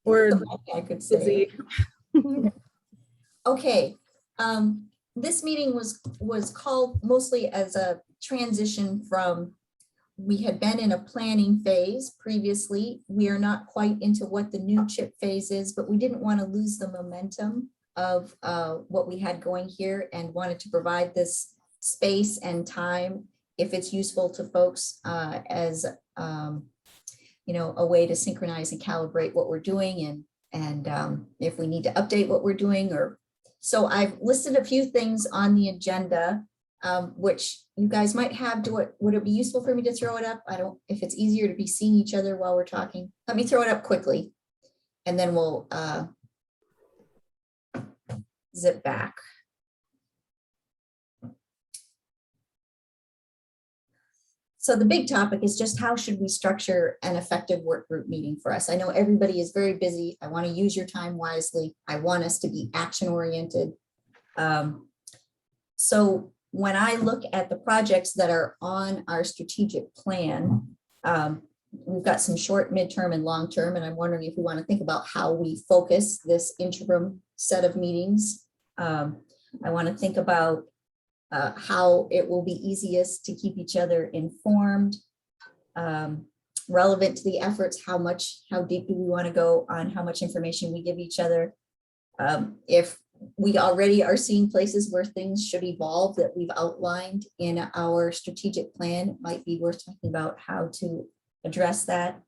Or I could say. busy. Okay, this meeting was called mostly as a transition from, we had been in a planning phase previously. We are not quite into what the new chip phase is, but we didn't want to lose the momentum of what we had going here and wanted to provide this space and time, if it's useful to folks, as you know, a way to synchronize and calibrate what we're doing, and if we need to update what we're doing. Or so I've listed a few things on the agenda, which you guys might have. Would it be useful for me to throw it up? I don't, if it's easier to be seeing each other while we're talking, let me throw it up quickly and then we'll zip back. So the big topic is just how should we structure an effective work group meeting for us? I know everybody is very busy. I want to use your time wisely. I want us to be action oriented. So when I look at the projects that are on our strategic plan, we've got some short, midterm, and long term, and I'm wondering if we want to think about how we focus this interim set of meetings. I want to think about how it will be easiest to keep each other informed, relevant to the efforts, how deep do we want to go on how much information we give each other. If we already are seeing places where things should evolve that we've outlined in our strategic plan, it might be worth talking about how to address that.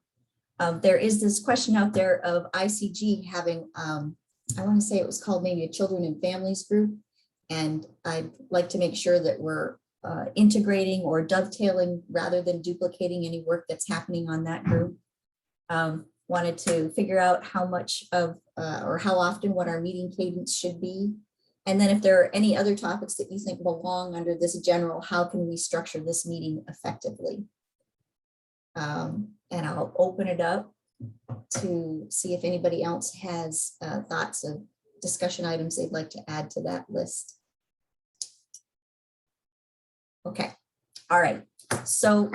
There is this question out there of ICG having, I want to say it was called maybe a children and families group. And I'd like to make sure that we're integrating or dovetailing rather than duplicating any work that's happening on that group. Wanted to figure out how much of or how often what our meeting cadence should be. And then if there are any other topics that you think belong under this general, how can we structure this meeting effectively? And I'll open it up to see if anybody else has thoughts of discussion items they'd like to add to that list. Okay, all right. So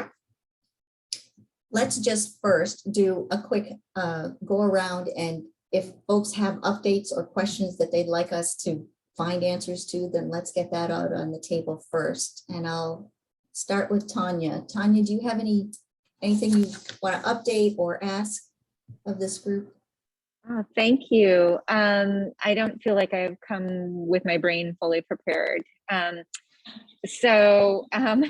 let's just first do a quick go around, and if folks have updates or questions that they'd like us to find answers to, then let's get that out on the table first. And I'll start with Tanya. Tanya, do you have anything you want to update or ask of this group? Oh, thank you. I don't feel like I've come with my brain fully prepared. So I'm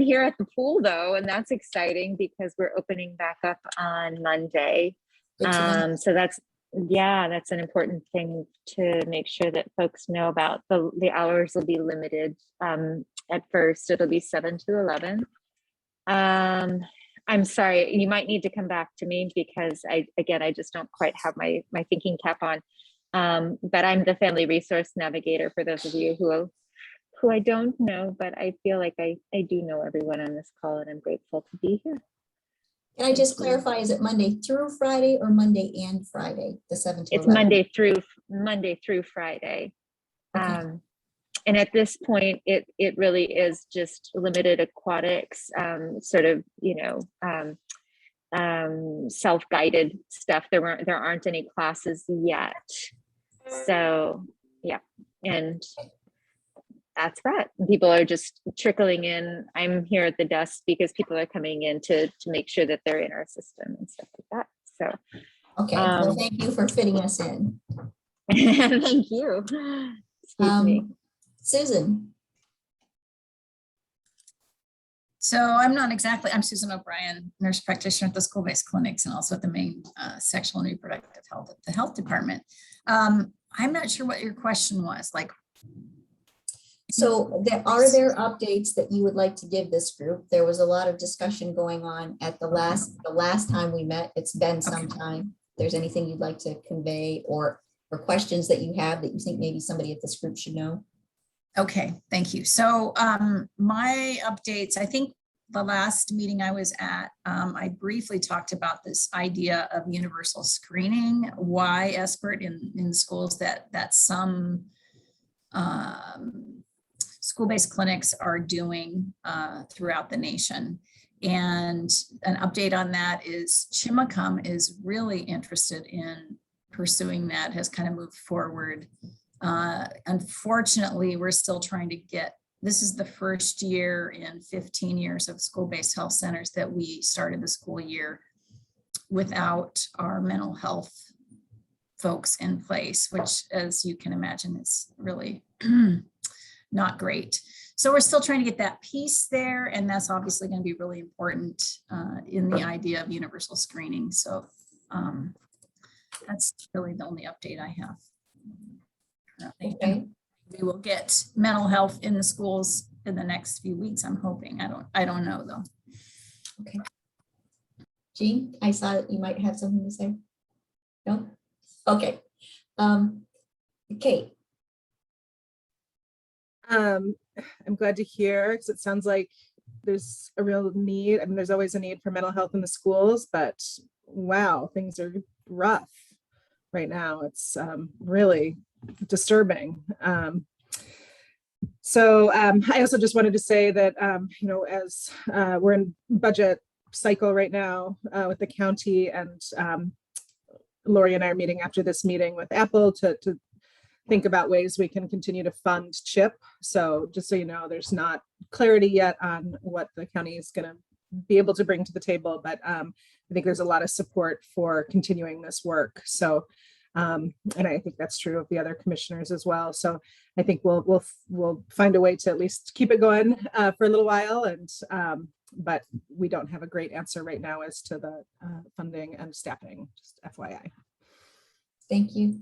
here at the pool though, and that's exciting because we're opening back up on Monday. So that's an important thing to make sure that folks know about. The hours will be limited. At first, it'll be 7 to 11. I'm sorry, you might need to come back to me because I just don't quite have my thinking cap on. But I'm the family resource navigator for those of you who I don't know, but I feel like I do know everyone on this call, and I'm grateful to be here. Can I just clarify, is it Monday through Friday or Monday and Friday, the 7 to 11? It's Monday through Friday. Okay. And at this point, it really is just limited aquatics, sort of, self-guided stuff. There aren't any classes yet. So yeah, and that's that. People are just trickling in. I'm here at the desk because people are coming in to make sure that they're in our system and stuff like that. So okay, well, thank you for fitting us in. Thank you. Excuse me. Susan. So I'm Susan O'Brien, nurse practitioner at the school-based clinics and also at the main sexual and reproductive health at the health department. I'm not sure what your question was. So are there updates that you would like to give this group? There was a lot of discussion going on at the last time we met. It's been some time. If there's anything you'd like to convey or questions that you have that you think maybe somebody at this group should know? Okay, thank you. So my updates, I think the last meeting I was at, I briefly talked about this idea of universal screening, why ESPERT in schools that some school-based clinics are doing throughout the nation. And an update on that is Chimacum is really interested in pursuing that, has kind of moved forward. Unfortunately, we're still trying to get, this is the first year in 15 years of school-based health centers that we started the school year without our mental health folks in place, which, as you can imagine, is really not great. So we're still trying to get that piece there, and that's obviously going to be really important in the idea of universal screening. So that's really the only update I have currently. Okay. We will get mental health in the schools in the next few weeks, I'm hoping. I don't know though. Okay. Jean, I saw that you might have something to say. No? Okay. Kate. I'm glad to hear, because it sounds like there's a real need. I mean, there's always a need for mental health in the schools, but wow, things are rough right now. It's really disturbing. So I also just wanted to say that, you know, as we're in budget cycle right now with the county, and Lori and I are meeting after this meeting with Apple to think about ways we can continue to fund CHIP. So just so you know, there's not clarity yet on what the county is going to be able to bring to the table, but I think there's a lot of support for continuing this work. So, and I think that's true of the other commissioners as well. So I think we'll find a way to at least keep it going for a little while, and but we don't have a great answer right now as to the funding and staffing, just FYI. Thank you.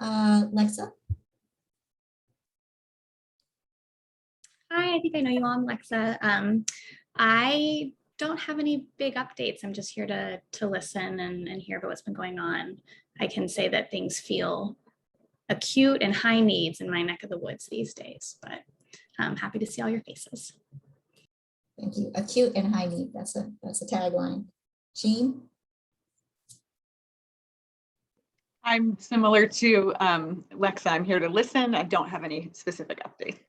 Lexa. Hi, I think I know you all. I'm Lexa. I don't have any big updates. I'm just here to listen and hear about what's been going on. I can say that things feel acute and high needs in my neck of the woods these days, but I'm happy to see all your faces. Thank you. Acute and high need. That's a tagline. Jean. I'm similar to Lexa. I'm here to listen. I don't have any specific updates.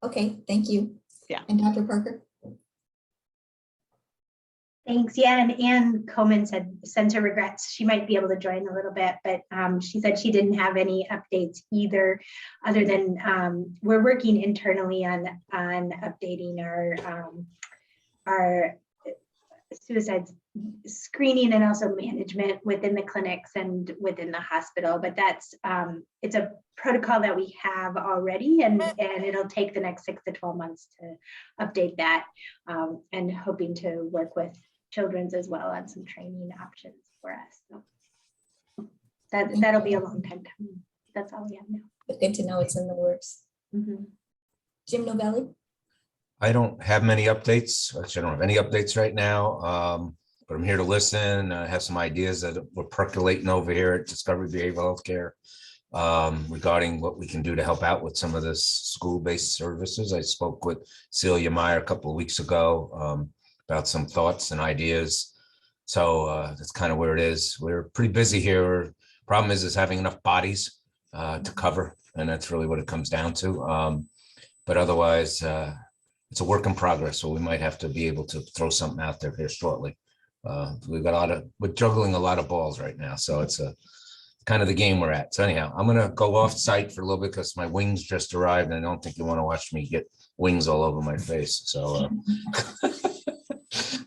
Okay, thank you. Yeah. And Dr. Parker. Thanks. Yeah, and Ann Coleman sent her regrets. She might be able to join a little bit, but she said she didn't have any updates either, other than we're working internally on updating our suicide screening and also management within the clinics and within the hospital. But that's it's a protocol that we have already, and it'll take the next 6 to 12 months to update that, and hoping to work with Children's as well on some training options for us. So that'll be a long time coming. That's all we have now. But good to know it's in the works. Mm-hmm. Jim Novelli. I don't have many updates. Actually, I don't have any updates right now, but I'm here to listen. I have some ideas that we're percolating over here at Discovery Behavioral Healthcare regarding what we can do to help out with some of this school-based services. I spoke with Celia Meyer a couple of weeks ago about some thoughts and ideas. So that's kind of where it is. We're pretty busy here. Problem is having enough bodies to cover, and that's really what it comes down to. But otherwise, it's a work in progress, so we might have to be able to throw something out there here shortly. We've got we're juggling a lot of balls right now, so it's kind of the game we're at. So anyhow, I'm gonna go off site for a little bit because my wings just arrived, and I don't think you want to watch me get wings all over my face. So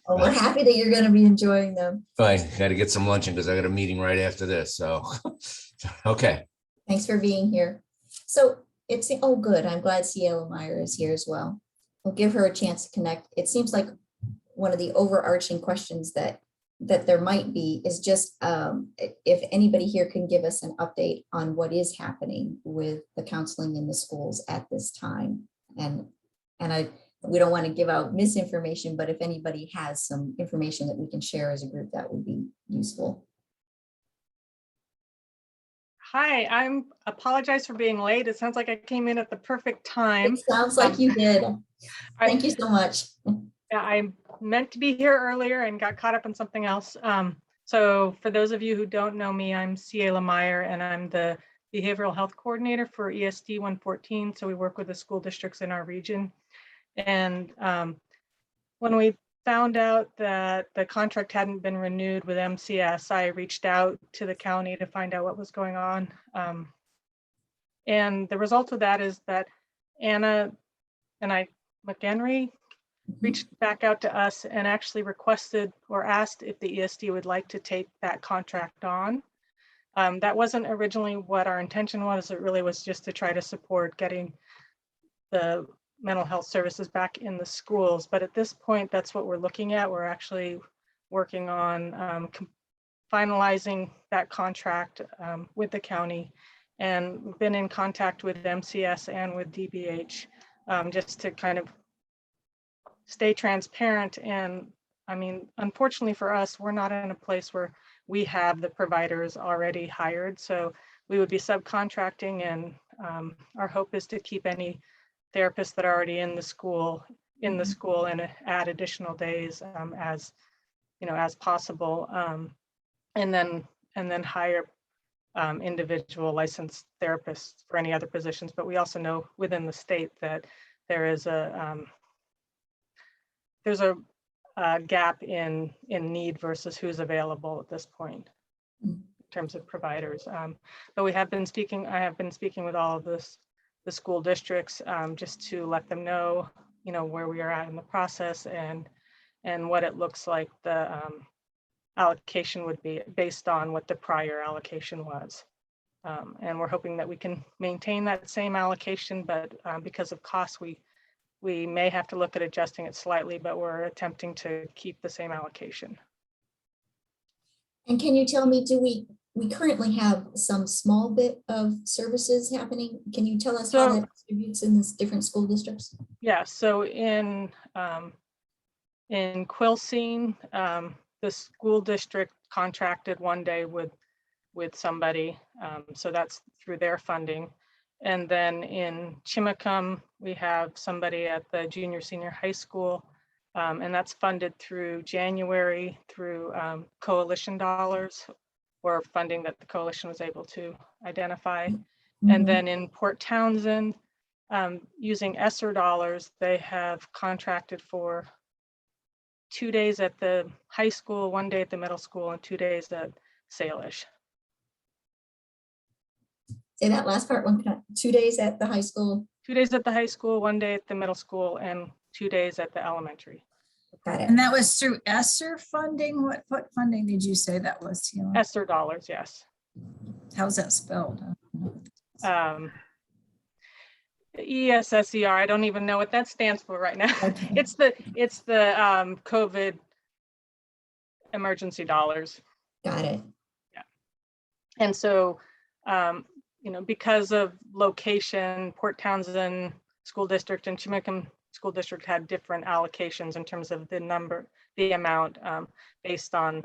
Well, we're happy that you're going to be enjoying them. I got to get some luncheon because I got a meeting right after this. So okay. Thanks for being here. So it's, oh, good. I'm glad Ciela Meyer is here as well. We'll give her a chance to connect. It seems like one of the overarching questions that there might be is just if anybody here can give us an update on what is happening with the counseling in the schools at this time. And we don't want to give out misinformation, but if anybody has some information that we can share as a group, that would be useful. Hi, I apologize for being late. It sounds like I came in at the perfect time. It sounds like you did. Thank you so much. Yeah, I meant to be here earlier and got caught up in something else. So for those of you who don't know me, I'm Ciela Meyer, and I'm the Behavioral Health Coordinator for ESD 114. So we work with the school districts in our region. And when we found out that the contract hadn't been renewed with MCS, I reached out to the county to find out what was going on. And the result of that is that Anna and McHenry reached back out to us and actually requested or asked if the ESD would like to take that contract on. That wasn't originally what our intention was. It really was just to try to support getting the mental health services back in the schools. But at this point, that's what we're looking at. We're actually working on finalizing that contract with the county. And we've been in contact with MCS and with DBH just to kind of stay transparent. And I mean, unfortunately for us, we're not in a place where we have the providers already hired. So we would be subcontracting, and our hope is to keep any therapists that are already in the school and add additional days as possible, and then hire individual licensed therapists for any other positions. But we also know within the state that there's a gap in need versus who's available at this point in terms of providers. But I have been speaking with all of the school districts just to let them know, where we are at in the process and what it looks like the allocation would be based on what the prior allocation was. And we're hoping that we can maintain that same allocation, but because of costs, we may have to look at adjusting it slightly, but we're attempting to keep the same allocation. And can you tell me, do we currently have some small bit of services happening? Can you tell us how that distributes in the different school districts? Yeah, so in Quilcene, the school district contracted one day with somebody, so that's through their funding. And then in Chimacum, we have somebody at the junior senior high school, and that's funded through January through coalition dollars or funding that the coalition was able to identify. Mm-hmm. And then in Port Townsend, using ESSER dollars, they have contracted for 2 days at the high school, 1 day at the middle school, and 2 days at Salish. Say that last part one time. 2 days at the high school. 2 days at the high school, 1 day at the middle school, and 2 days at the elementary. Got it. And that was through ESSER funding? What funding did you say that was? ESSER dollars, yes. How's that spelled? ESSER. I don't even know what that stands for right now. Okay. It's the COVID emergency dollars. Got it. Yeah. And so, because of location, Port Townsend School District and Chimacum School District had different allocations in terms of the amount based on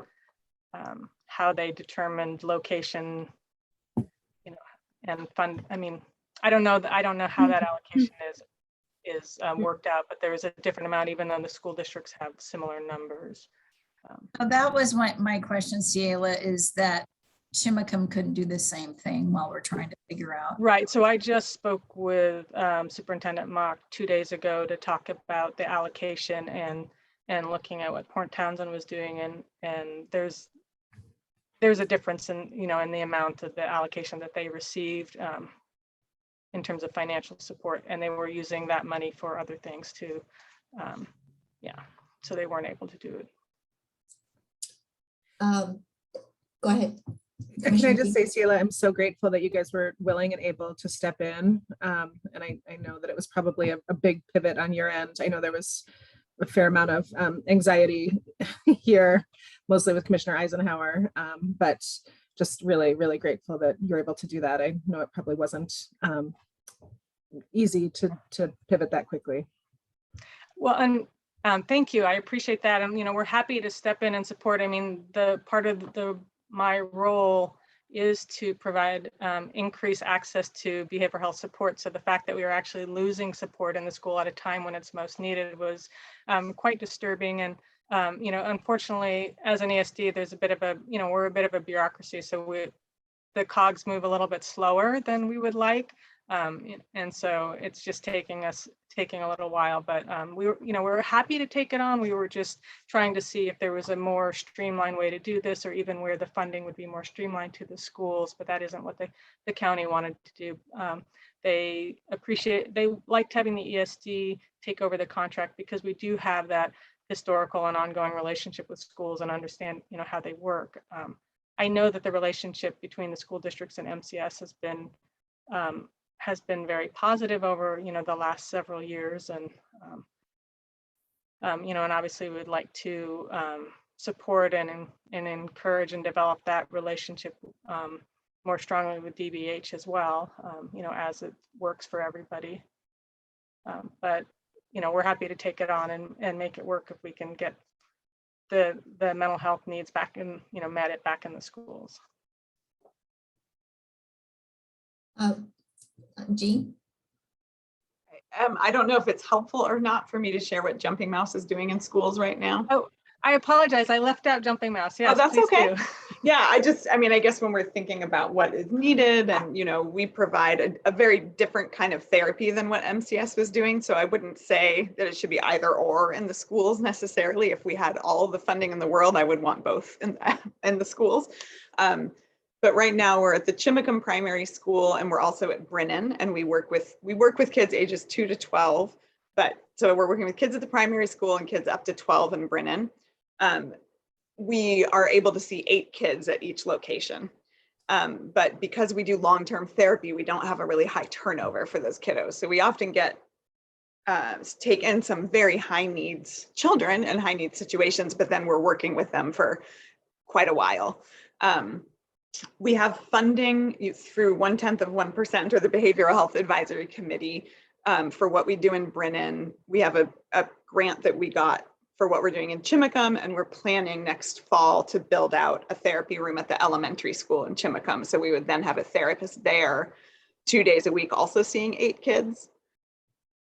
how they determined location, and fund. I mean, I don't know how that allocation is worked out, but there is a different amount, even though the school districts have similar numbers. That was my question, Ciela, is that Chimacum couldn't do the same thing while we're trying to figure out. Right. So I just spoke with Superintendent Mock 2 days ago to talk about the allocation and looking at what Port Townsend was doing, and there's a difference in in the amount of the allocation that they received in terms of financial support, and they were using that money for other things too. So they weren't able to do it. Go ahead. Can I just say, Ciela, I'm so grateful that you guys were willing and able to step in. And I know that it was probably a big pivot on your end. I know there was a fair amount of anxiety here, mostly with Commissioner Eisenhower, but just really, really grateful that you're able to do that. I know it probably wasn't easy to pivot that quickly. Well, and thank you. I appreciate that. And, we're happy to step in and support. I mean, the part of my role is to provide increased access to behavioral health support. So the fact that we are actually losing support in the school at a time when it's most needed was quite disturbing. And, unfortunately, as an ESD, there's a bit of we're a bit of a bureaucracy. So the cogs move a little bit slower than we would like. And so it's just taking a little while, but we're happy to take it on. We were just trying to see if there was a more streamlined way to do this, or even where the funding would be more streamlined to the schools, but that isn't what the county wanted to do. They liked having the ESD take over the contract because we do have that historical and ongoing relationship with schools and understand, how they work. I know that the relationship between the school districts and MCS has been very positive over, the last several years. And, and obviously we would like to support and encourage and develop that relationship more strongly with DBH as well, as it works for everybody. But, we're happy to take it on and make it work if we can get the mental health needs back in, met back in the schools. Jean? I don't know if it's helpful or not for me to share what Jumping Mouse is doing in schools right now. Oh, I apologize. I left out Jumping Mouse. Yes, oh, that's please okay. do. Yeah, I guess when we're thinking about what is needed, and we provide a very different kind of therapy than what MCS was doing. So I wouldn't say that it should be either or in the schools necessarily. If we had all the funding in the world, I would want both in the schools. But right now we're at the Chimacum Primary School, and we're also at Brennan, and we work with kids ages 2 to 12. But so we're working with kids at the primary school and kids up to 12 in Brennan. We are able to see 8 kids at each location. But because we do long-term therapy, we don't have a really high turnover for those kiddos. So we often get take in some very high needs children and high needs situations, but then we're working with them for quite a while. We have funding through 0.1% or the Behavioral Health Advisory Committee for what we do in Brennan. We have a grant that we got for what we're doing in Chimacum, and we're planning next fall to build out a therapy room at the elementary school in Chimacum. So we would then have a therapist there 2 days a week, also seeing 8 kids.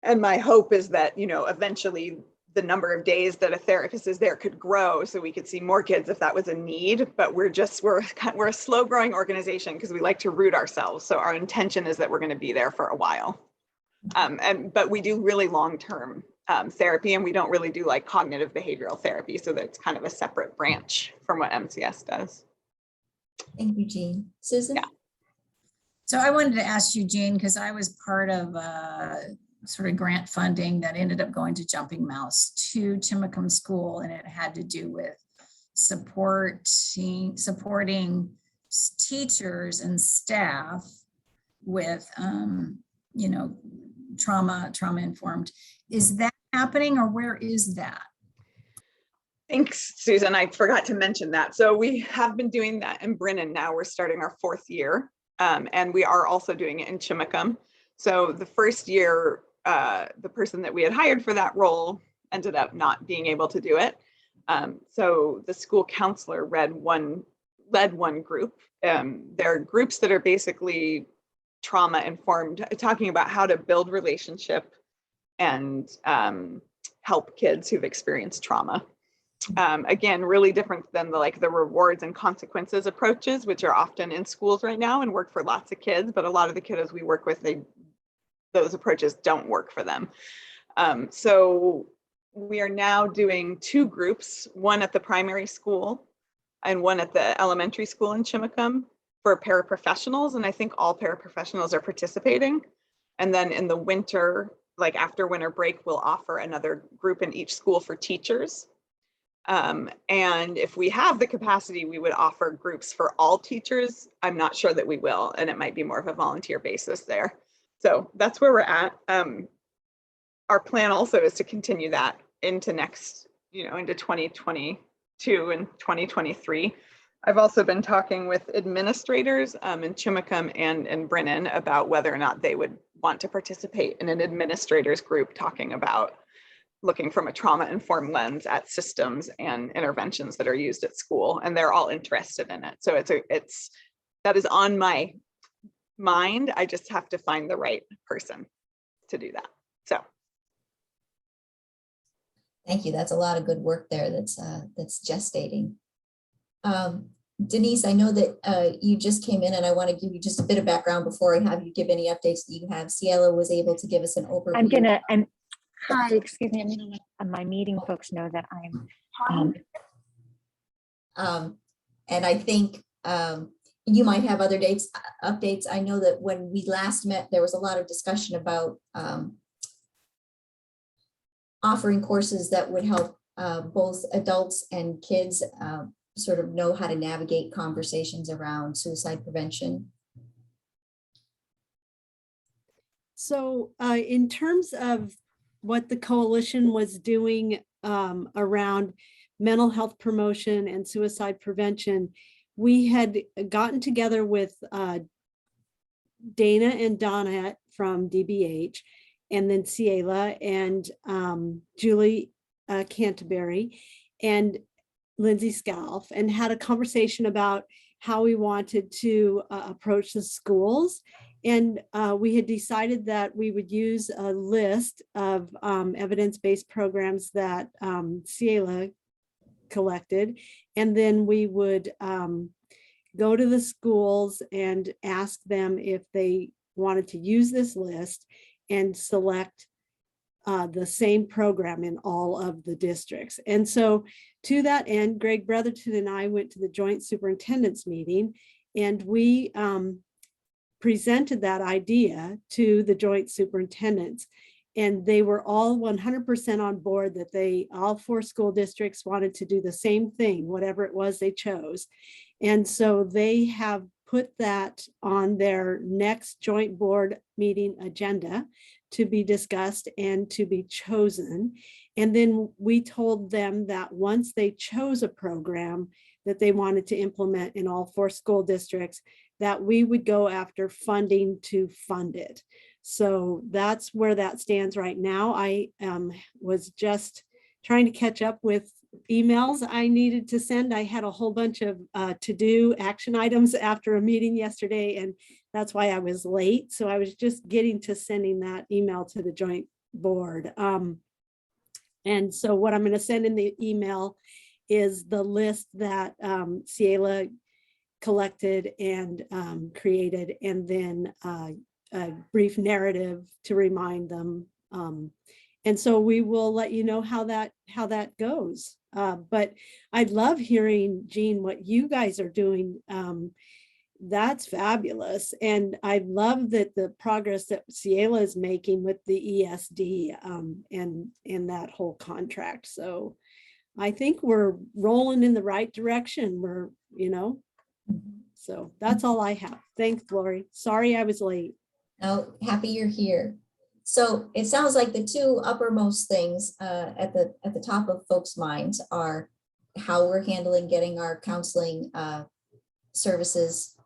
And my hope is that, eventually the number of days that a therapist is there could grow so we could see more kids if that was a need. But we're a slow growing organization because we like to root ourselves. So our intention is that we're going to be there for a while. But we do really long-term therapy, and we don't really do like cognitive behavioral therapy. So that's kind of a separate branch from what MCS does. Thank you, Jean. Susan? Yeah. So I wanted to ask you, Jean, because I was part of sort of grant funding that ended up going to Jumping Mouse to Chimacum School, and it had to do with supporting teachers and staff with, trauma informed. Is that happening, or where is that? Thanks, Susan. I forgot to mention that. So we have been doing that in Brennan now. We're starting our 4th year, and we are also doing it in Chimacum. So the first year, the person that we had hired for that role ended up not being able to do it. So the school counselor led one group. There are groups that are basically trauma informed, talking about how to build relationship and help kids who've experienced trauma. Again, really different than the rewards and consequences approaches, which are often in schools right now and work for lots of kids, but a lot of the kiddos we work with, those approaches don't work for them. So we are now doing 2 groups, one at the primary school and one at the elementary school in Chimacum for paraprofessionals. And I think all paraprofessionals are participating. And then in the winter, like after winter break, we'll offer another group in each school for teachers. And if we have the capacity, we would offer groups for all teachers. I'm not sure that we will, and it might be more of a volunteer basis there. So that's where we're at. Our plan also is to continue that into into 2022 and 2023. I've also been talking with administrators in Chimacum and in Brennan about whether or not they would want to participate in an administrators group talking about looking from a trauma-informed lens at systems and interventions that are used at school, and they're all interested in it. So that is on my mind. I just have to find the right person to do that. So thank you. That's a lot of good work there that's gestating. Denise, I know that you just came in and I want to give you just a bit of background before I have you give any updates that you have. Cielo was able to give us an overview. Hi, excuse me, my meeting folks know that I'm, And I think you might have other updates. I know that when we last met, there was a lot of discussion about offering courses that would help both adults and kids sort of know how to navigate conversations around suicide prevention. So in terms of what the coalition was doing around mental health promotion and suicide prevention, we had gotten together with Dana and Donna from DBH, and then Ciela and Julie Canterbury and Lindsay Scalf, and had a conversation about how we wanted to approach the schools. And we had decided that we would use a list of evidence-based programs that Ciela collected. And then we would go to the schools and ask them if they wanted to use this list and select the same program in all of the districts. And so to that end, Greg Brotherton and I went to the joint superintendent's meeting, and we presented that idea to the joint superintendents. And they were all 100% on board that all 4 school districts wanted to do the same thing, whatever it was they chose. And so they have put that on their next joint board meeting agenda to be discussed and to be chosen. And then we told them that once they chose a program that they wanted to implement in all 4 school districts, that we would go after funding to fund it. So that's where that stands right now. I was just trying to catch up with emails I needed to send. I had a whole bunch of to-do action items after a meeting yesterday, and that's why I was late. So I was just getting to sending that email to the joint board. And so what I'm going to send in the email is the list that Ciela collected and created, and then a brief narrative to remind them. And so we will let you know how that goes. But I'd love hearing, Jean, what you guys are doing. That's fabulous. And I love that the progress that Ciela is making with the ESD and that whole contract. So I think we're rolling in the right direction. So that's all I have. Thanks, Lori. Sorry I was late. Oh, happy you're here. So it sounds like the 2 uppermost things at the top of folks' minds are how we're handling getting our counseling services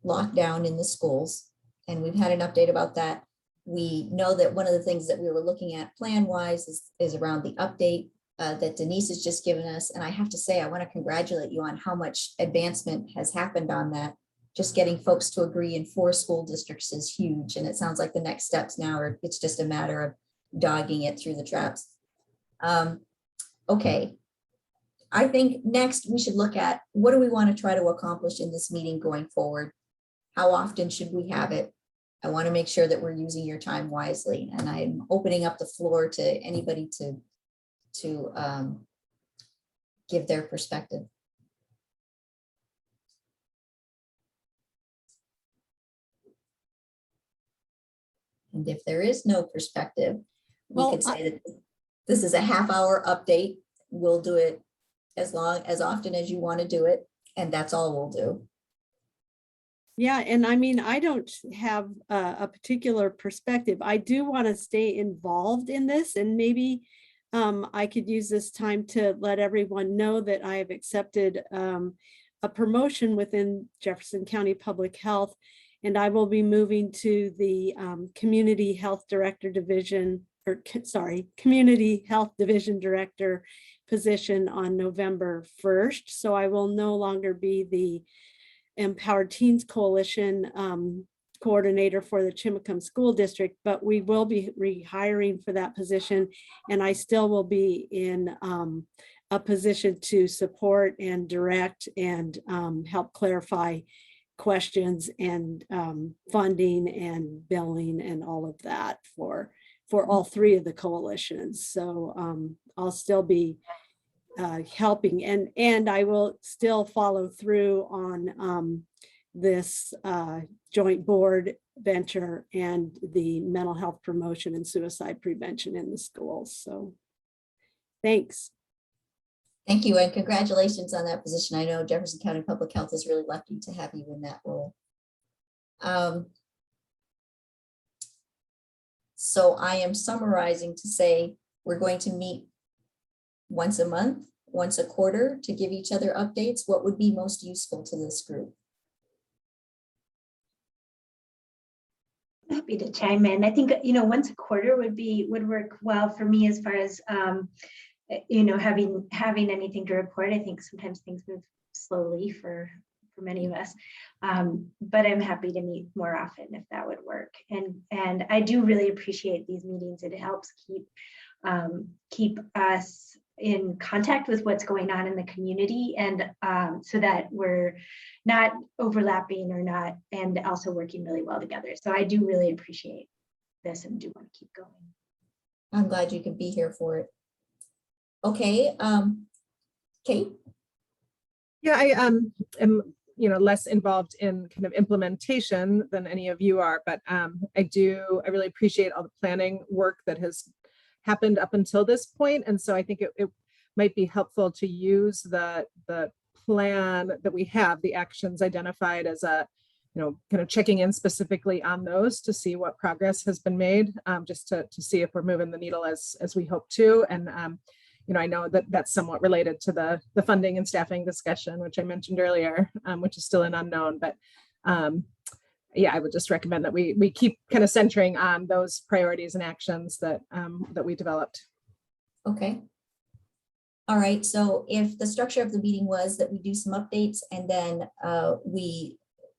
locked down in the schools. And we've had an update about that. We know that one of the things that we were looking at plan-wise is around the update that Denise has just given us. And I have to say, I want to congratulate you on how much advancement has happened on that. Just getting folks to agree in 4 school districts is huge. And it sounds like the next steps now are, it's just a matter of dogging it through the traps. Okay. I think next we should look at what do we want to try to accomplish in this meeting going forward? How often should we have it? I want to make sure that we're using your time wisely. And I'm opening up the floor to anybody to give their perspective. And if there is no perspective, we could say that this is a half-hour update. We'll do it as often as you want to do it, and that's all we'll do. Yeah, and I mean, I don't have a particular perspective. I do want to stay involved in this, and maybe I could use this time to let everyone know that I have accepted a promotion within Jefferson County Public Health, and I will be moving to the Community Health Director Division, Community Health Division Director position on November 1st. So I will no longer be the Empowered Teens Coalition coordinator for the Chimacum School District, but we will be rehiring for that position, and I still will be in a position to support and direct and help clarify questions and funding and billing and all of that for all three of the coalitions. So I'll still be helping, and I will still follow through on this joint board venture and the mental health promotion and suicide prevention in the schools. So thanks. Thank you, and congratulations on that position. I know Jefferson County Public Health is really lucky to have you in that role. So I am summarizing to say we're going to meet once a month, once a quarter to give each other updates. What would be most useful to this group? Happy to chime in. I think, once a quarter would work well for me as far as, having anything to report. I think sometimes things move slowly for many of us, but I'm happy to meet more often if that would work. And I do really appreciate these meetings. It helps keep us in contact with what's going on in the community, and so that we're not overlapping and also working really well together. So I do really appreciate this and do want to keep going. I'm glad you could be here for it. Okay, Kate? Yeah, I am less involved in kind of implementation than any of you are, but I really appreciate all the planning work that has happened up until this point. And so I think it might be helpful to use the plan that we have, the actions identified, as a, kind of checking in specifically on those to see what progress has been made, just to see if we're moving the needle as we hope to. And I know that that's somewhat related to the funding and staffing discussion, which I mentioned earlier, which is still an unknown. But I would just recommend that we keep kind of centering on those priorities and actions that we developed. Okay. All right. So if the structure of the meeting was that we do some updates and then we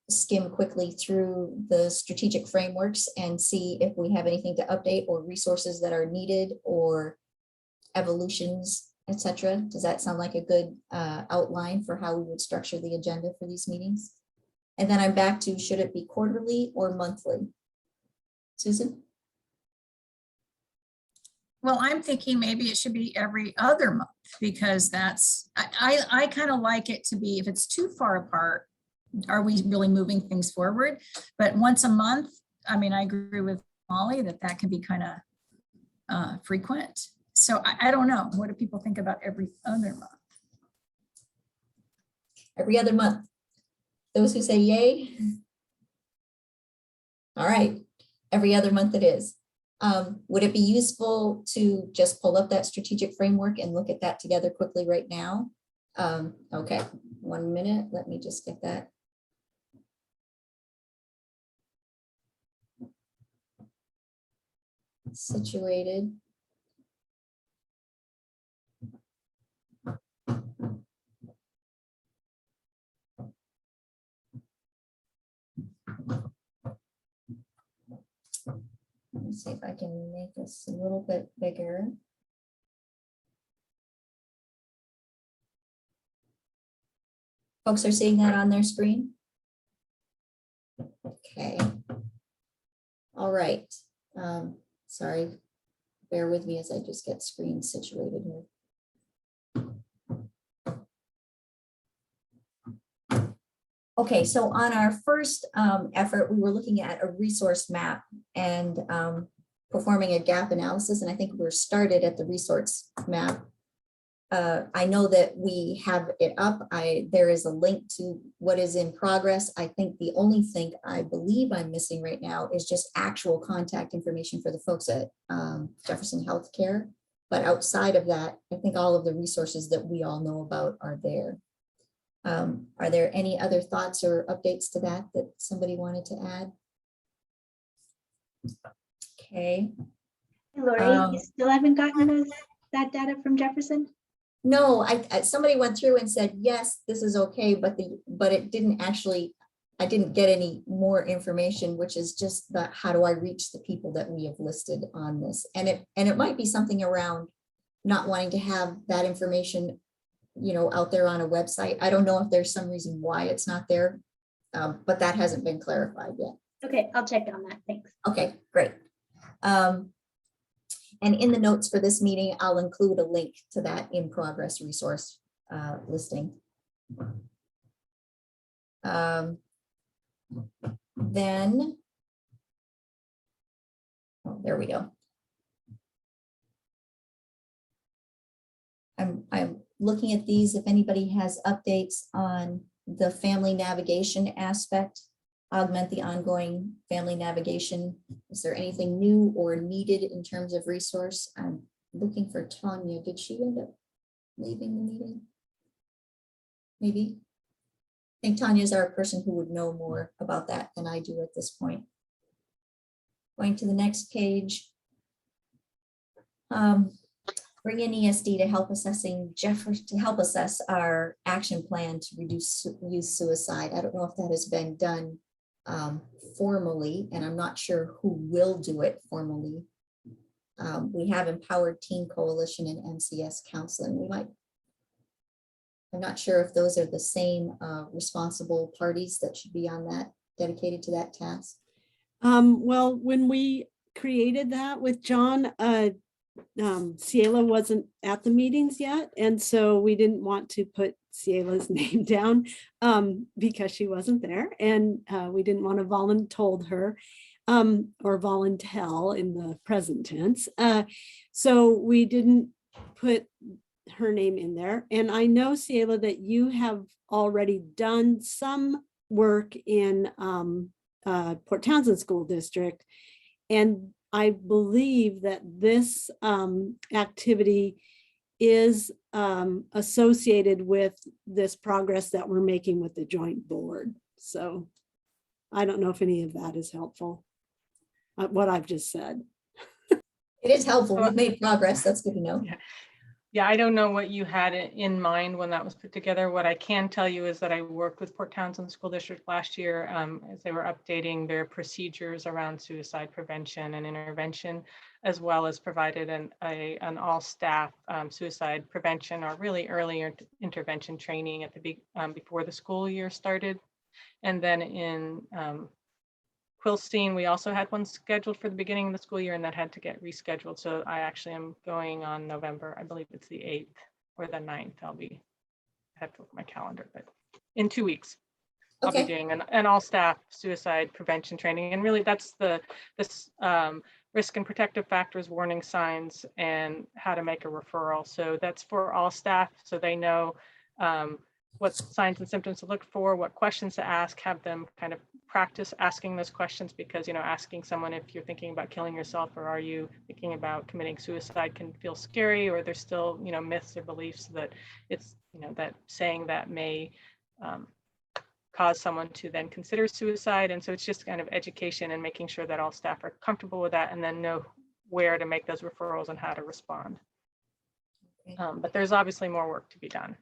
skim quickly through the strategic frameworks and see if we have anything to update or resources that are needed or evolutions, etc. Does that sound like a good outline for how we would structure the agenda for these meetings? And then I'm back to, should it be quarterly or monthly? Susan? Well, I'm thinking maybe it should be every other month, because I kind of like it to be, if it's too far apart, are we really moving things forward? But once a month, I mean, I agree with Molly that can be kind of frequent. So I don't know. What do people think about every other month? Every other month. Those who say yay. All right, every other month it is. Would it be useful to just pull up that strategic framework and look at that together quickly right now? Okay, 1 minute. Let me just get that. Situated. Let me see if I can make this a little bit bigger. Folks are seeing that on their screen? Okay. All right. Sorry, bear with me as I just get screen situated here. Okay, so on our first effort, we were looking at a resource map and performing a gap analysis, and I think we're started at the resource map. I know that we have it up. There is a link to what is in progress. I think the only thing I believe I'm missing right now is just actual contact information for the folks at Jefferson Healthcare. But outside of that, I think all of the resources that we all know about are there. Are there any other thoughts or updates to that somebody wanted to add? Okay. Hey, Lori, you still haven't gotten that data from Jefferson? No, somebody went through and said, yes, this is okay, but it didn't actually, I didn't get any more information, which is just the, how do I reach the people that we have listed on this? And it might be something around not wanting to have that information out there on a website. I don't know if there's some reason why it's not there, but that hasn't been clarified yet. Okay, I'll check on that. Thanks. Okay, great. And in the notes for this meeting, I'll include a link to that in progress resource listing. Then, oh, there we go. I'm looking at these. If anybody has updates on the family navigation aspect, augment the ongoing family navigation. Is there anything new or needed in terms of resource? I'm looking for Tanya. Did she end up leaving the meeting? Maybe. I think Tanya is our person who would know more about that than I do at this point. Going to the next page. Bring in ESD to help assessing Jefferson, to help assess our action plan to reduce youth suicide. I don't know if that has been done formally, and I'm not sure who will do it formally. We have Empowered Teen Coalition and MCS Counseling. I'm not sure if those are the same responsible parties that should be on that, dedicated to that task. Well, when we created that with John, Ciela wasn't at the meetings yet, and so we didn't want to put Ciela's name down because she wasn't there, and we didn't want to voluntold her or voluntel in the present tense. So we didn't put her name in there. And I know, Ciela, that you have already done some work in Port Townsend School District, and I believe that this activity is associated with this progress that we're making with the joint board. So I don't know if any of that is helpful, what I've just said. It is helpful. We've made progress. That's good to know. Yeah, I don't know what you had in mind when that was put together. What I can tell you is that I worked with Port Townsend School District last year as they were updating their procedures around suicide prevention and intervention, as well as provided an all-staff suicide prevention or really early intervention training at the before the school year started. And then in Quilstein, we also had one scheduled for the beginning of the school year, and that had to get rescheduled. So I actually am going on November, I believe it's the 8th or the 9th. I have to look at my calendar, but in 2 weeks, I'll be doing an all-staff suicide prevention training. And really that's this risk and protective factors, warning signs, and how to make a referral. So that's for all staff, so they know what signs and symptoms to look for, what questions to ask, have them kind of practice asking those questions, because, asking someone if you're thinking about killing yourself or are you thinking about committing suicide can feel scary, or there's still, myths or beliefs that it's, that saying that may cause someone to then consider suicide. And so it's just kind of education and making sure that all staff are comfortable with that and then know where to make those referrals and how to respond. But there's obviously more work to be done.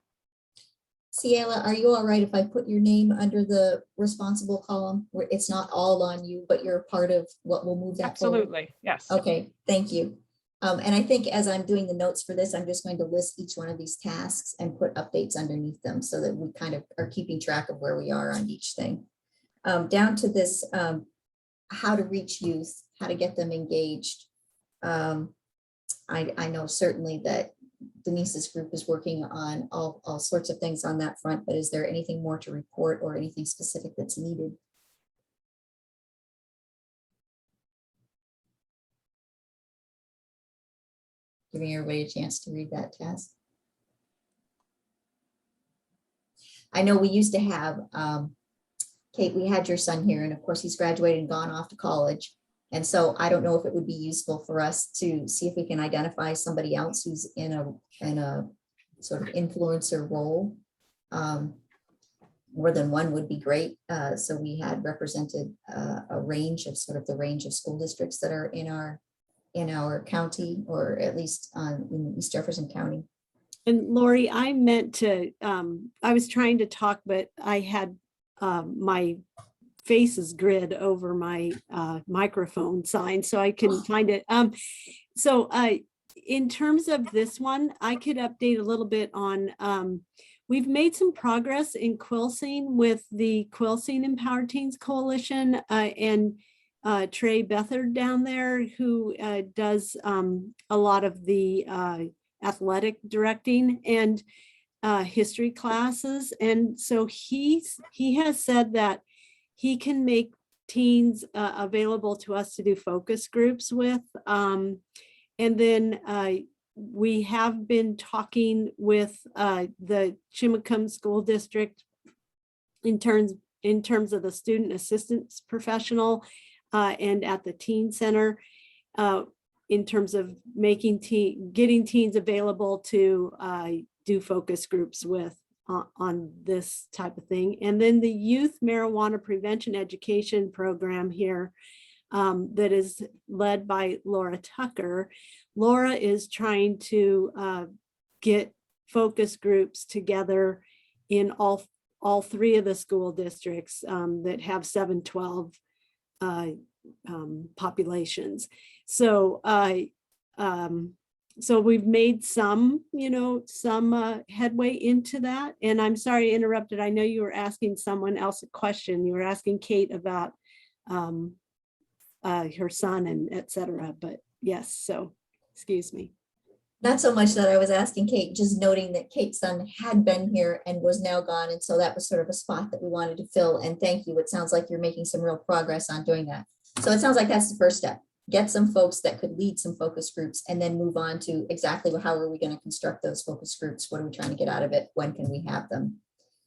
Ciela, are you all right if I put your name under the responsible column where it's not all on you, but you're part of what will move that Absolutely, forward? yes. Okay, thank you. And I think as I'm doing the notes for this, I'm just going to list each one of these tasks and put updates underneath them so that we kind of are keeping track of where we are on each thing. Down to this, how to reach youth, how to get them engaged. I know certainly that Denise's group is working on all sorts of things on that front, but is there anything more to report or anything specific that's needed? Giving everybody a chance to read that task. I know we used to have, Kate, we had your son here, and of course he's graduated and gone off to college. And so I don't know if it would be useful for us to see if we can identify somebody else who's in a sort of influencer role. More than one would be great. So we had represented a range of the range of school districts that are in our county, or at least in East Jefferson County. And Lori, I meant to, I was trying to talk, but I had my faces grid over my microphone sign, so I couldn't find it. So in terms of this one, I could update a little bit on, we've made some progress in quilting with the Quilting Empowered Teens Coalition, and Trey Bethard down there, who does a lot of the athletic directing and history classes. And so he has said that he can make teens available to us to do focus groups with. And then we have been talking with the Chimacum School District in terms of the student assistance professional and at the teen center in terms of getting teens available to do focus groups with on this type of thing. And then the youth marijuana prevention education program here that is led by Laura Tucker. Laura is trying to get focus groups together in all three of the school districts that have 712 populations. So so we've made some headway into that. And I'm sorry I interrupted. I know you were asking someone else a question. You were asking Kate about her son and et cetera, but yes, so excuse me. Not so much that I was asking Kate, just noting that Kate's son had been here and was now gone. And so that was sort of a spot that we wanted to fill. And thank you. It sounds like you're making some real progress on doing that. So it sounds like that's the first step. Get some folks that could lead some focus groups and then move on to exactly how are we going to construct those focus groups? What are we trying to get out of it? When can we have them?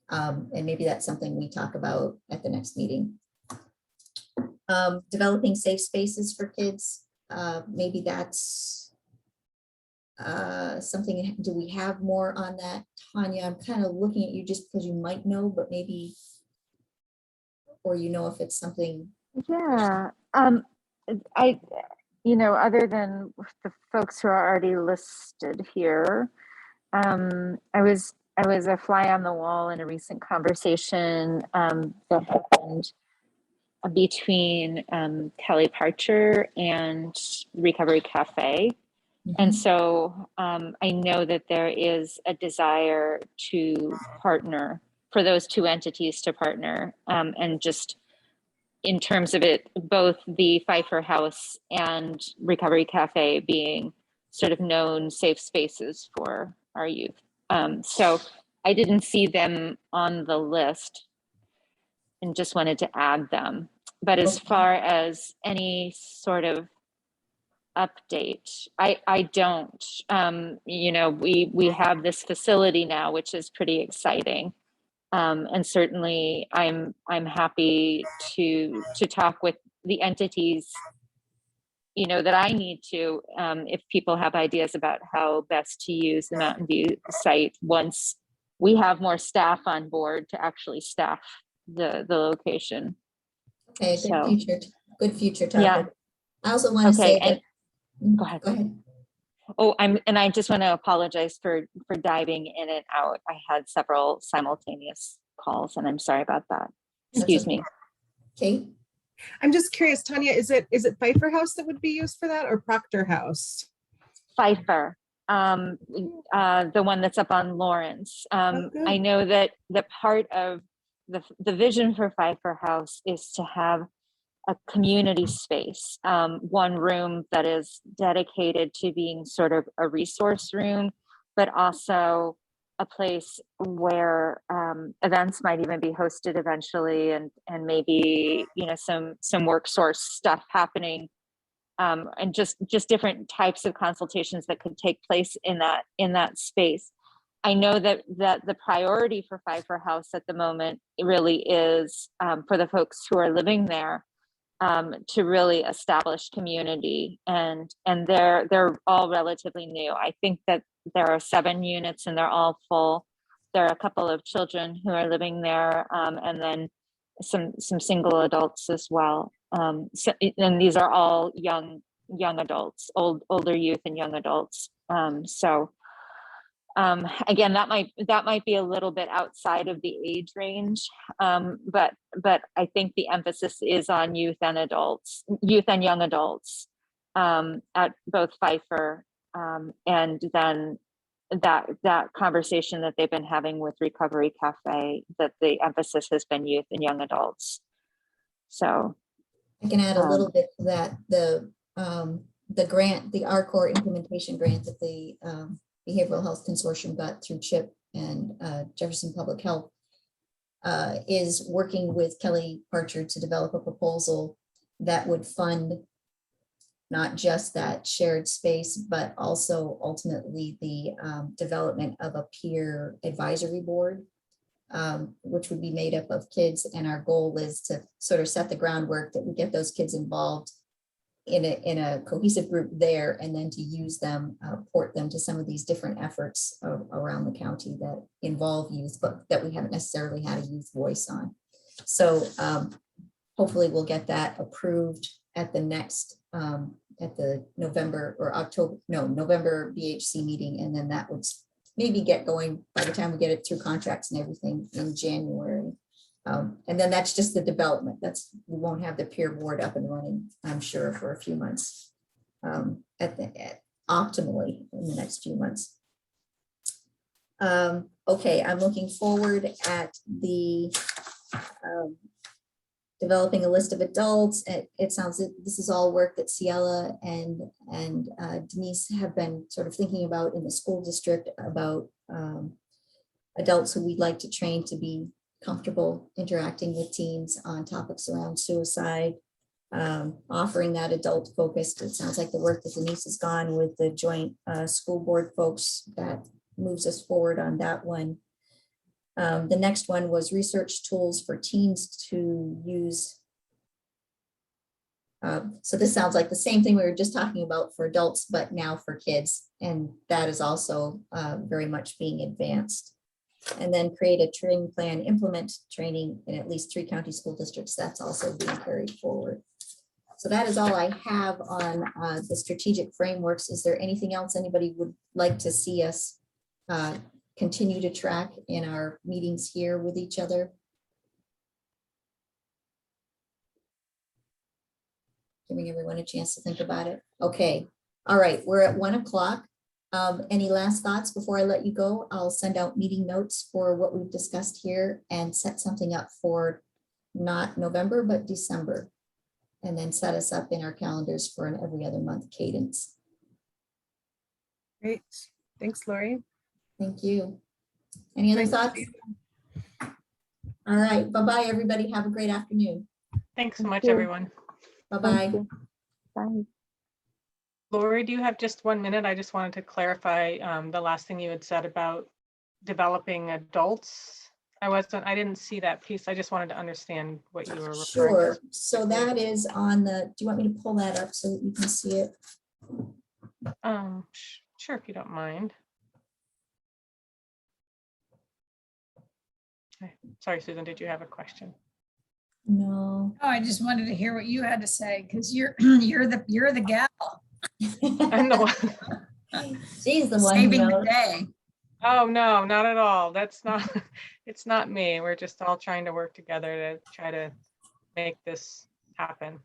And maybe that's something we talk about at the next meeting. Developing safe spaces for kids. Maybe that's something. Do we have more on that, Tanya? I'm kind of looking at you just because you might know, but maybe, or if it's something. Yeah. Other than the folks who are already listed here, I was a fly on the wall in a recent conversation that happened between Kelly Parcher and Recovery Cafe. And so I know that there is a desire to partner, for those two entities to partner, and just in terms of it, both the Pfeiffer House and Recovery Cafe being sort of known safe spaces for our youth. So I didn't see them on the list and just wanted to add them. But as far as any sort of update, I don't. We have this facility now, which is pretty exciting. And certainly I'm happy to talk with the entities, that I need to, if people have ideas about how best to use the Mountain View site once we have more staff on board to actually staff the location. Okay, good future topic. Yeah. I also want to say that. Go ahead. Go ahead. Oh, I just want to apologize for diving in and out. I had several simultaneous calls, and I'm sorry about that. Excuse me. Kate? I'm just curious, Tanya, is it Pfeiffer House that would be used for that, or Proctor House? Pfeiffer, the one that's up on Lawrence. I know that part of the vision for Pfeiffer House is to have a community space, one room that is dedicated to being sort of a resource room, but also a place where events might even be hosted eventually, and maybe some work source stuff happening, and just different types of consultations that could take place in that space. I know that the priority for Pfeiffer House at the moment really is for the folks who are living there, to really establish community, and they're all relatively new. I think that there are 7 units and they're all full. There are a couple of children who are living there, and then some single adults as well. And these are all young adults, older youth and young adults. Again, that might be a little bit outside of the age range, but I think the emphasis is on youth and young adults, at both Pfeiffer And then that conversation that they've been having with Recovery Cafe, that the emphasis has been youth and young adults. So I can add a little bit to that. The grant, the RCORE implementation grant that the Behavioral Health Consortium got through CHIP and Jefferson Public Health is working with Kelly Parcher to develop a proposal that would fund not just that shared space, but also ultimately the development of a peer advisory board, which would be made up of kids. And our goal is to sort of set the groundwork that we get those kids involved in a cohesive group there, and then to use them, port them to some of these different efforts around the county that involve youth, but that we haven't necessarily had a youth voice on. So hopefully we'll get that approved at the next, at the November BHC meeting. And then that would maybe get going by the time we get it through contracts and everything in January. And then that's just the development. We won't have the peer board up and running, I'm sure, for a few months, optimally in the next few months. Okay, I'm looking forward at the developing a list of adults. It sounds that this is all work that Ciela and Denise have been sort of thinking about in the school district about adults who we'd like to train to be comfortable interacting with teens on topics around suicide, offering that adult focused. It sounds like the work that Denise has gone with the joint school board folks, that moves us forward on that one. The next one was research tools for teens to use. So this sounds like the same thing we were just talking about for adults, but now for kids. And that is also very much being advanced. And then create a training plan, implement training in at least 3 county school districts. That's also being carried forward. So that is all I have on the strategic frameworks. Is there anything else anybody would like to see us continue to track in our meetings here with each other? Giving everyone a chance to think about it. Okay. All right. We're at 1 o'clock. Any last thoughts before I let you go? I'll send out meeting notes for what we've discussed here and set something up for not November, but December. And then set us up in our calendars for an every other month cadence. Great. Thanks, Lori. Thank you. Any other thoughts? All right. Bye-bye, everybody. Have a great afternoon. Thanks so much, everyone. Bye-bye. bye. Lori, do you have just 1 minute? I just wanted to clarify the last thing you had said about developing adults. I didn't see that piece. I just wanted to understand what you were referring Sure. to. So that is on the, do you want me to pull that up so that you can see it? Sure, if you don't mind. Okay. Sorry, Susan, did you have a question? No. Oh, I just wanted to hear what you had to say because you're the gal. I'm the one. She's the one saving who the knows. day. Oh, no, not at all. It's not me. We're just all trying to work together to try to make this happen.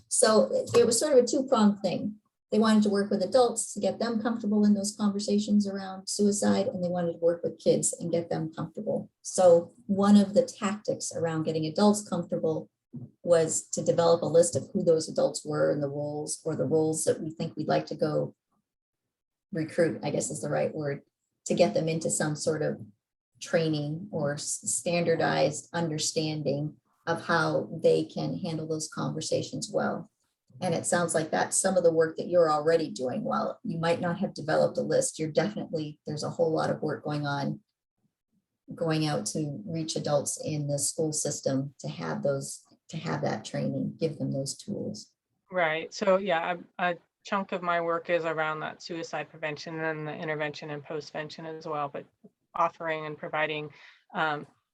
So it was sort of a two-pronged thing. They wanted to work with adults to get them comfortable in those conversations around suicide, and they wanted to work with kids and get them comfortable. So one of the tactics around getting adults comfortable was to develop a list of who those adults were and the roles, or the roles that we think we'd like to go recruit, I guess is the right word, to get them into some sort of training or standardized understanding of how they can handle those conversations well. And it sounds like that's some of the work that you're already doing. While you might not have developed a list, there's a whole lot of work going on, going out to reach adults in the school system to have that training, give them those tools. Right. So yeah, a chunk of my work is around that suicide prevention and the intervention and postvention as well, but offering and providing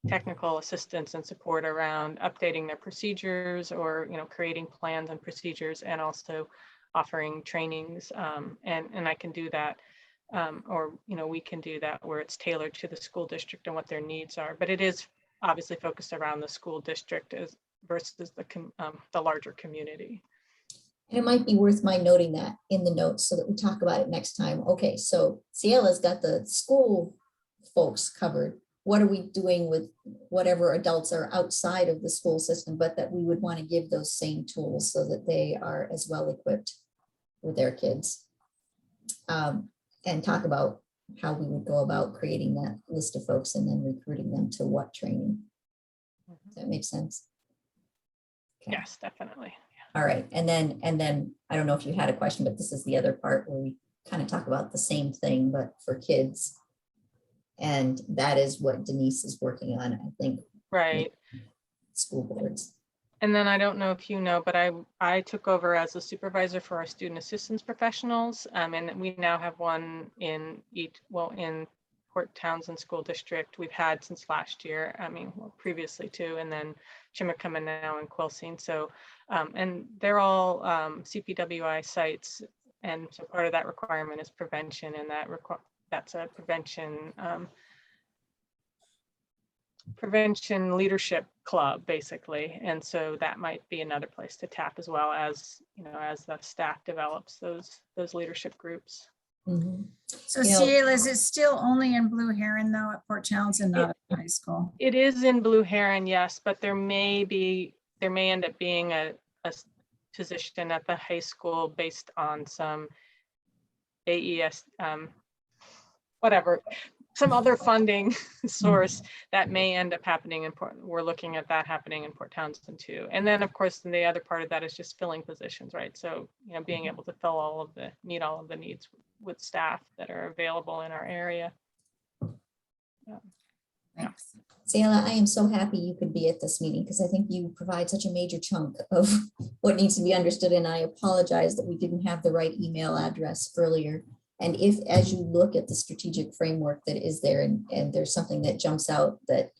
technical assistance and support around updating their procedures, or creating plans and procedures, and also offering trainings, and I can do that, or we can do that where it's tailored to the school district and what their needs are, but it is obviously focused around the school district versus the larger community. And it might be worth my noting that in the notes so that we talk about it next time. Okay, so Ciella's got the school folks covered. What are we doing with whatever adults are outside of the school system, but that we would want to give those same tools so that they are as well equipped with their kids? And talk about how we would go about creating that list of folks and then recruiting them to what training. Does that make sense? Okay. Yes, definitely. All right, and then I don't know if you had a question, but this is the other part where we kind of talk about the same thing, but for kids. And that is what Denise is working on, I think. Right. School boards. And then I don't know if you know, but I took over as a supervisor for our student assistance professionals. And we now have one in in Port Townsend School District. We've had since last year. I mean, well, previously too, and then Chimicum and now in Quilcene. So, and they're all CPWI sites. And so part of that requirement is prevention, and that's a prevention leadership club, basically. And so that might be another place to tap, as well as, as the staff develops those leadership groups. Mm-hmm. So Ciela, is it still only in Blue Heron though at Port Townsend, not at high school? It is in Blue Heron, yes, but there may end up being a position at the high school based on some AES, some other funding source that may end up happening in Port. We're looking at that happening in Port Townsend too. And then of course, the other part of that is just filling positions, right? So, being able to meet all of the needs with staff that are available in our area. Thanks. Ciela, I am so happy you could be at this meeting because I think you provide such a major chunk of what needs to be understood. And I apologize that we didn't have the right email address earlier. And if, as you look at the strategic framework that is there and there's something that jumps out that,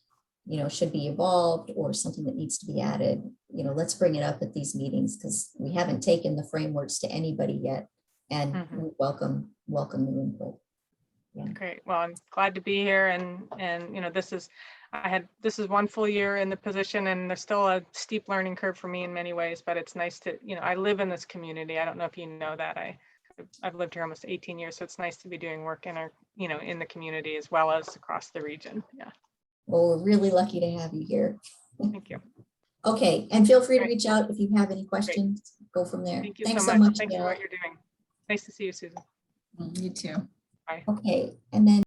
should be evolved or something that needs to be added, let's bring it up at these meetings because we haven't taken the frameworks to anybody yet. And we welcome the input. Yeah. Great. Well, I'm glad to be here. And this is one full year in the position, and there's still a steep learning curve for me in many ways, but it's nice to, I live in this community. I don't know if you know that. I've lived here almost 18 years, so it's nice to be doing work in our, in the community as well as across the region. Yeah. Well, we're really lucky to have you here. Thank you. Okay, and feel free to reach out if you have any questions. Go from there. Thank you Thanks so much. much. Thanks for what you're doing. Nice to see you, Susan. You too. Bye. Okay, and then